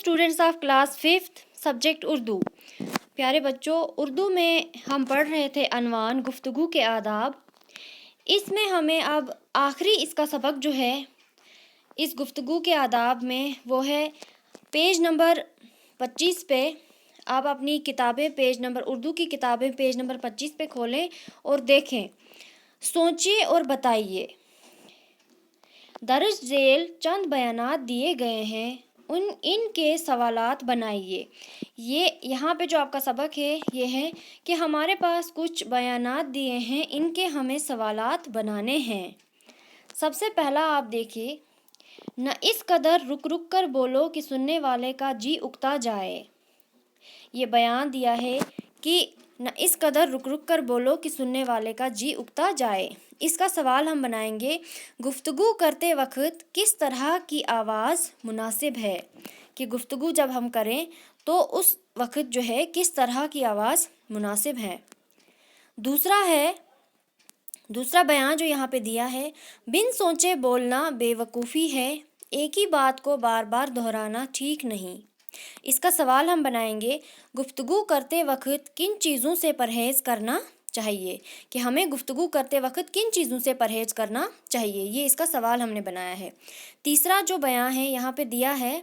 Students of class 5th subject Urdu. प्यारे बच्चों, उर्दू में हम पढ़ रहे थे अनवान गुफ्तगू के आदाब। इसमें हमें अब आखिरी इसका सबक जो है इस गुफ्तगू के आदाब में वो है पेज नंबर 25 पे। आप अपनी किताबें पेज नंबर उर्दू की किताबें पेज नंबर 25 पे खोलें और देखें। सोचिए और बताइए। दर्ज झेल चंद बयानात दिए गए हैं, इनके सवालात बनाइए। ये यहाँ पे जो आपका सबक है ये है कि हमारे पास कुछ बयानात दिए हैं, इनके हमें सवालात बनाने हैं। सबसे पहला आप देखिए, न इस कदर रुक रुक कर बोलो कि सुनने वाले का जी उकता जाए। ये बयान दिया है कि न इस कदर रुक रुक कर बोलो कि सुनने वाले का जी उकता जाए। इसका सवाल हम बनाएंगे, गुफ्तगू करते वक्त किस तरह की आवाज़ मुनासिब है, कि गुफ्तगू जब हम करें तो उस वक्त जो है किस तरह की आवाज़ मुनासिब है। दूसरा बयान जो यहाँ पे दिया है, बिन सोचे बोलना बेवकूफ़ी है, एक ही बात को बार बार दोहराना ठीक नहीं। इसका सवाल हम बनाएंगे, गुफ्तगू करते वक्त किन चीज़ों से परहेज़ करना चाहिए, कि हमें गुफ्तगू करते वक्त किन चीज़ों से परहेज़ करना चाहिए। ये इसका सवाल हमने बनाया है। तीसरा जो बयान है यहाँ पे दिया है,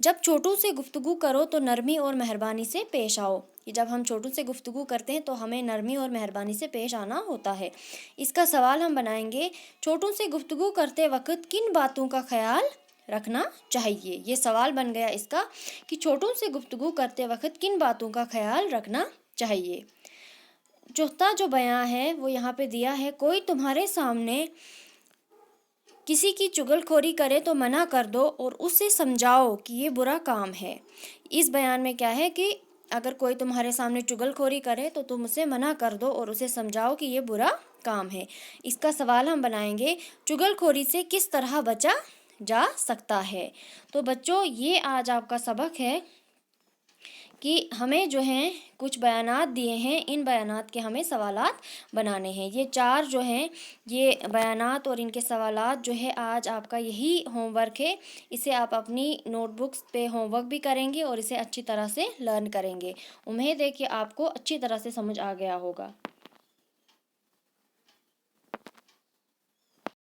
जब छोटों से गुफ्तगू करो तो नरमी और मेहरबानी से पेश आओ। कि जब हम छोटों से गुफ्तगू करते हैं तो हमें नरमी और मेहरबानी से पेश आना होता है। इसका सवाल हम बनाएंगे, छोटों से गुफ्तगू करते वक्त किन बातों का ख्याल रखना चाहिए। ये सवाल बन गया इसका कि छोटों से गुफ्तगू करते वक्त किन बातों का ख्याल रखना चाहिए। चौथा जो बयान है वो यहाँ पे दिया है, कोई तुम्हारे सामने किसी की चुगलखोरी करे तो मना कर दो और उससे समझाओ कि ये बुरा काम है। इस बयान में क्या है कि अगर कोई तुम्हारे सामने चुगलखोरी करे तो तुम उसे मना कर दो और उसे समझाओ कि ये बुरा काम है। इसका सवाल हम बनाएंगे, चुगलखोरी से किस तरह बचा जा सकता है। तो बच्चों, ये आज आपका सबक है कि हमें जो हैं कुछ बयानात दिए हैं, इन बयानात के हमें सवालात बनाने हैं। ये 4 जो हैं ये बयानात और इनके सवालात जो है आज आपका यही होमवर्क है। इसे आप अपनी नोटबुक्स पे होमवर्क भी करेंगे और इसे अच्छी तरह से लर्न करेंगे। उम्मीद है कि आपको अच्छी तरह से समझ आ गया होगा।